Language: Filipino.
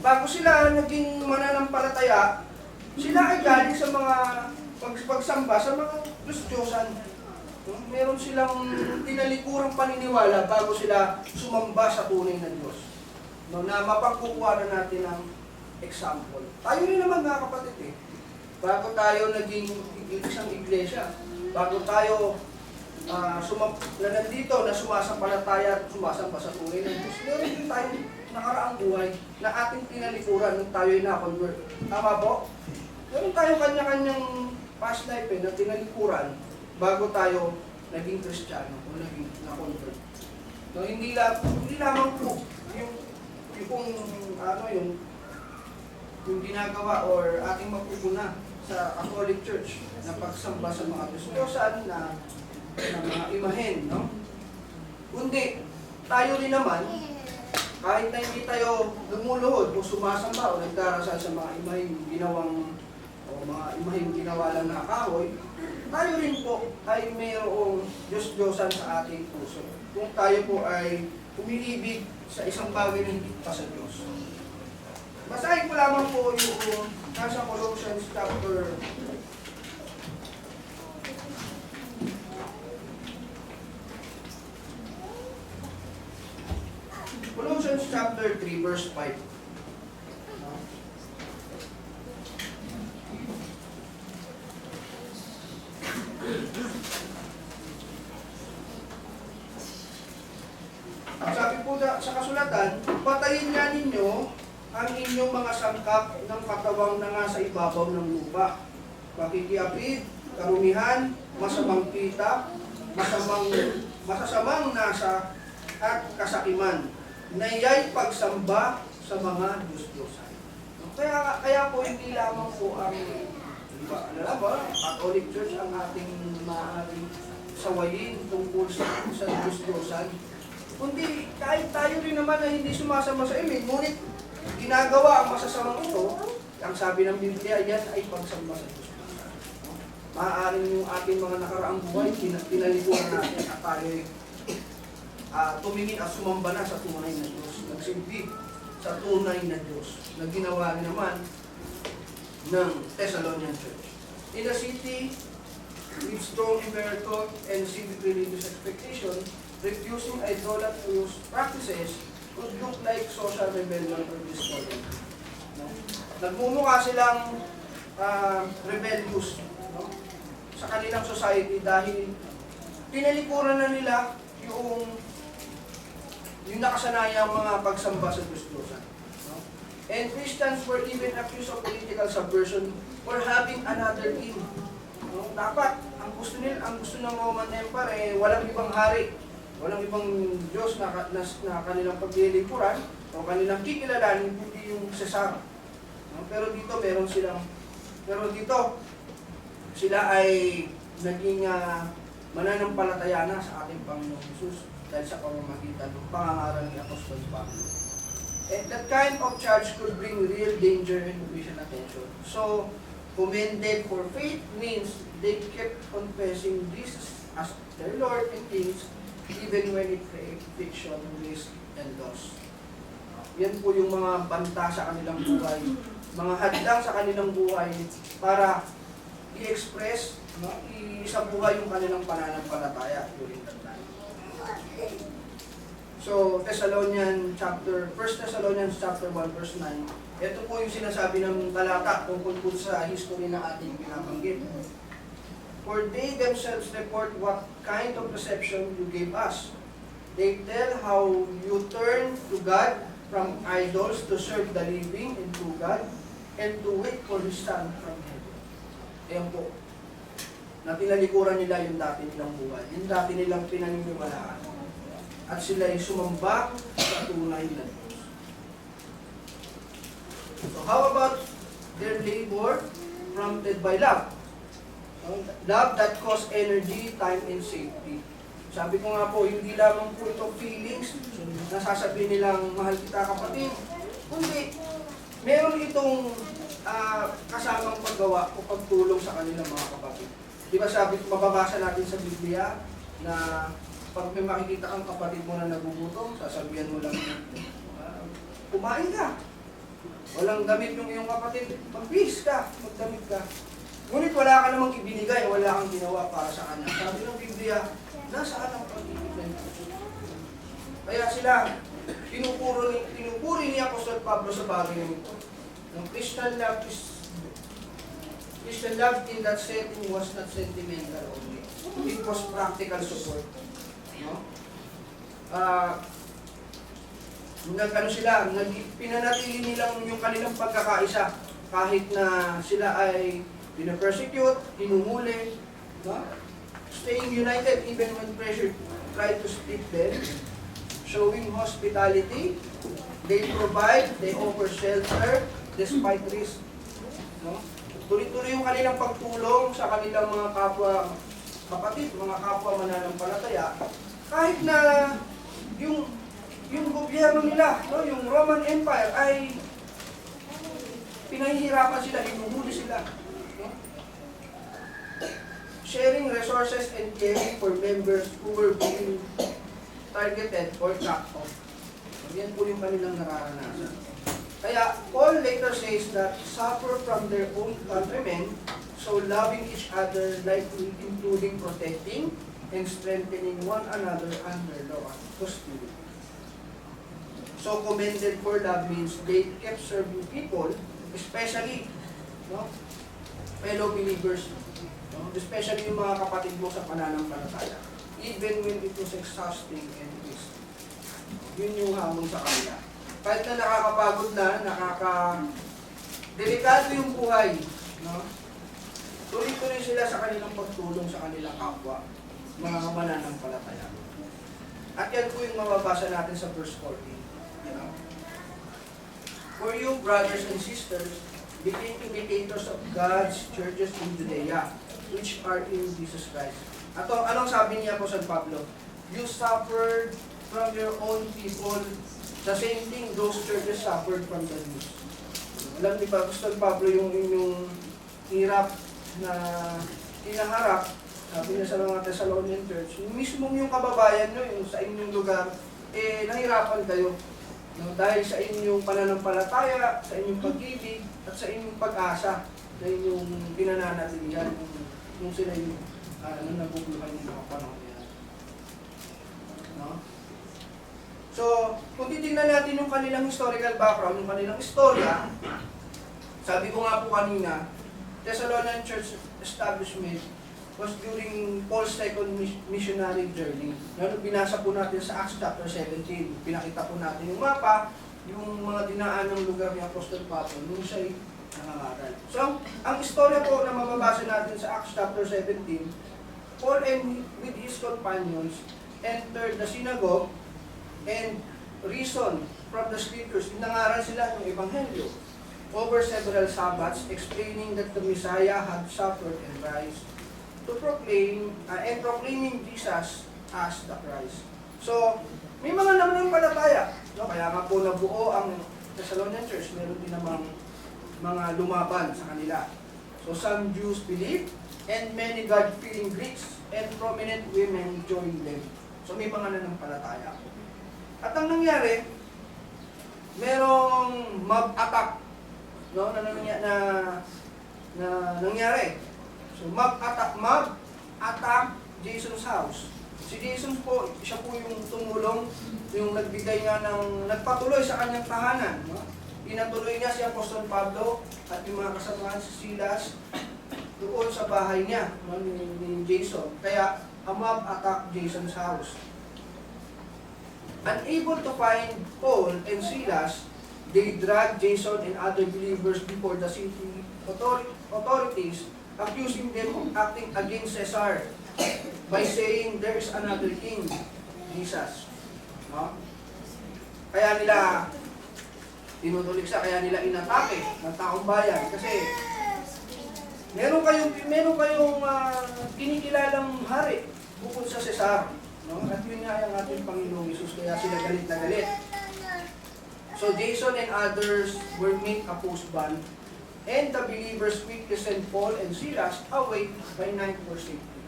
bago sila naging mananampalataya, sila ay galing sa mga pagsamba sa mga Diyos-Diyosan. Meron silang tinalikurang paniniwala bago sila sumamba sa tunay na Diyos. No, na mapagkukuha na natin ng example. Tayo rin naman mga kapatid bago tayo naging isang iglesia, bago tayo na nandito na sumasampalataya at sumasamba sa tunay ng Diyos, meron din tayong nakaraang buhay na ating tinalikuran nung tayo'y na-convert. Tama po? Meron tayo kanya-kanyang past life na tinalikuran bago tayo naging Kristiyano o naging na-convert. No, hindi lamang po yung ginagawa or ating mapupuna sa Catholic Church na pagsamba sa mga Diyos-Diyosan na mga imahen, no? Kundi, tayo rin naman, kahit na hindi tayo lumuluhod o sumasamba o nagdarasal sa mga imaheng ginawang o mga imaheng ginawa lang na kahoy, tayo rin po ay mayroong Diyos-Diyosan sa ating puso. Kung tayo po ay umiibig sa isang bagay na hindi pa sa Diyos. Basahin ko lamang po yung nasa Colossians chapter 3, verse 5. Ang sabi po sa kasulatan, patayin nga ninyo ang inyong mga sangkap ng katawang na nga sa ibabaw ng lupa. Pakikiapid, karumihan, masamang kita, masasamang nasa at kasakiman, naya'y pagsamba sa mga Diyos-Diyosan. Kaya po hindi lamang po ang Catholic Church ang ating maaaring sawayin tungkol sa Diyos-Diyosan. Kundi kahit tayo rin naman na hindi sumasama sa imin, ngunit ginagawa ang masasamang ito, ang sabi ng Biblia, yan ay pagsamba sa Diyos. Maaaring yung ating mga nakaraang buhay, pinaliguan natin at tayo tumingin at sumamba na sa tunay na Diyos. Nagsilbi sa tunay na Diyos na ginawa rin naman ng Thessalonian Church. In a city with strong imperative and civic religious expectation, refusing idolatrous practices could look like social rebellion or discord. No? Nagmumukha silang rebellious, no? Sa kanilang society dahil tinalikuran na nila yung nakasanayang mga pagsamba sa Diyos-Diyosan. No? And Christians were even accused of political subversion or having another king. No? Dapat, ang gusto ng Roman Empire walang ibang hari, walang ibang Diyos na kanilang paglilingkuran o kanilang kikilalanin, hindi yung Cesar. No? Pero dito sila ay naging mananampalataya na sa ating Panginoon Jesus dahil sa pamamagitan ng pangangaral ni Apostol Pablo. And that kind of charge could bring real danger and division attention. So, commended for faith means they kept confessing Jesus as their Lord and King even when it creates friction, risk, and loss. Yan po yung mga banta sa kanilang buhay, mga hadlang sa kanilang buhay para i-express, no, isabuhay yung kanilang pananampalataya during that time. So, 1 Thessalonians chapter 1 verse 9, ito po yung sinasabi ng talata tungkol po sa history na ating pinabanggit. For they themselves report what kind of reception you gave us. They tell how you turned to God from idols to serve the living and true God and to wait for His Son from heaven. Ayan po. Na tinalikuran nila yung dati nilang buhay, yung dati nilang pinaniniwalaan. At sila ay sumamba sa tunay na Diyos. So how about their labor prompted by love? Love that costs energy, time, and safety. Sabi ko nga po, hindi lamang po ito feelings, nasasabihin nilang mahal kita kapatid, kundi meron itong kasamang paggawa o pagtulong sa kanilang mga kapatid. Di ba mababasa natin sa Biblia na pag may makikita kang kapatid mo na nagugutom, sasabihan mo lang, kumain ka. Walang damit yung iyong kapatid, magbihis ka, magdamit ka. Ngunit wala ka namang ibinigay, wala kang ginawa para sa kanya. Sabi ng Biblia, nasaan ang pag-ibig ng Diyos? Kaya sila, tinupuri ni Apostol Pablo sa bagay na ito. Ang Christian love in that setting was not sentimental only. It was practical support. No? Pinanatili nilang yung kanilang pagkakaisa kahit na sila ay pinapersecute, hinuhuli, no? Staying united even when pressure tried to split them, showing hospitality, they provide, they offer shelter despite risk. No? Tuloy-tuloy yung kanilang pagtulong sa kanilang mga kapwa kapatid, mga kapwa mananampalataya, kahit na yung gobyerno nila, no, yung Roman Empire ay pinahihirapan sila, hinuhuli sila. No? Sharing resources and caring for members who were being targeted or cut off. Yan po yung kanilang nararanasan. Kaya Paul later says that suffer from their own countrymen, so loving each other likely including protecting and strengthening one another under law and hostility. So commended for love means they kept serving people, especially fellow believers, especially yung mga kapatid mo sa pananampalataya, even when it was exhausting and risky. Yun yung hamon sa kanila. Kahit na nakakapagod na, delikado yung buhay, no? Tuloy-tuloy sila sa kanilang pagtulong sa kanilang kapwa, mga mananampalataya. At yan po yung mababasa natin sa verse 14. You know? For you, brothers and sisters, became imitators of God's churches in Judea, which are in Jesus Christ. Anong sabi niya po sa Pablo? You suffered from your own people. The same thing, those churches suffered from the Jews. Alam niyo ba, Apostol Pablo yung inyong hirap na hinaharap, sabi niya sa mga Thessalonian Church, mismong yung kababayan nyo, yung sa inyong lugar, nahirapan kayo. No? Dahil sa inyong pananampalataya, sa inyong pag-ibig, at sa inyong pag-asa, na inyong pinananatilihan nung sila yung nabubuluhan yung mga panahon nila. No? So, kung titignan natin yung kanilang historical background, yung kanilang istorya, sabi ko nga po kanina, Thessalonian Church establishment was during Paul's second missionary journey. Binasa po natin sa Acts chapter 17. Pinakita po natin yung mapa, yung mga dinaan ng lugar ni Apostol Pablo nung siya'y nangangaral. So, ang istorya po na mababasa natin sa Acts chapter 17, Paul and with his companions entered the synagogue and reasoned from the scriptures. Nangaral sila ng Ebanghelyo over several Sabbaths, explaining that the Messiah had suffered and rise to proclaim and proclaiming Jesus as the Christ. So, may mga nananampalataya. No? Kaya nga po nabuo ang Thessalonian Church. Meron din namang mga lumaban sa kanila. So, some Jews believed and many God-fearing Greeks and prominent women joined them. So, may mga nananampalataya. At ang nangyari, merong mob attack, no, na nangyari. So mob attack Jason's house. Si Jason po, siya po yung tumulong, yung nagbigay nga nagpatuloy sa kanyang tahanan, no? Pinatuloy niya si Apostol Pablo at yung mga kasamahan si Silas doon sa bahay niya, no, ni Jason. Kaya a mob attack Jason's house. Unable to find Paul and Silas, they dragged Jason and other believers before the city authorities, accusing them of acting against Caesar by saying there is another king, Jesus. No? Kaya nila tinutuliksa, kaya nila inatake ng taong bayan kasi meron kayong kinikilalang hari bukod sa Caesar. No? At yun nga ang ating Panginoong Hesus, kaya sila galit na galit. So Jason and others were made a post-band, and the believers quickly sent Paul and Silas away by night for safety.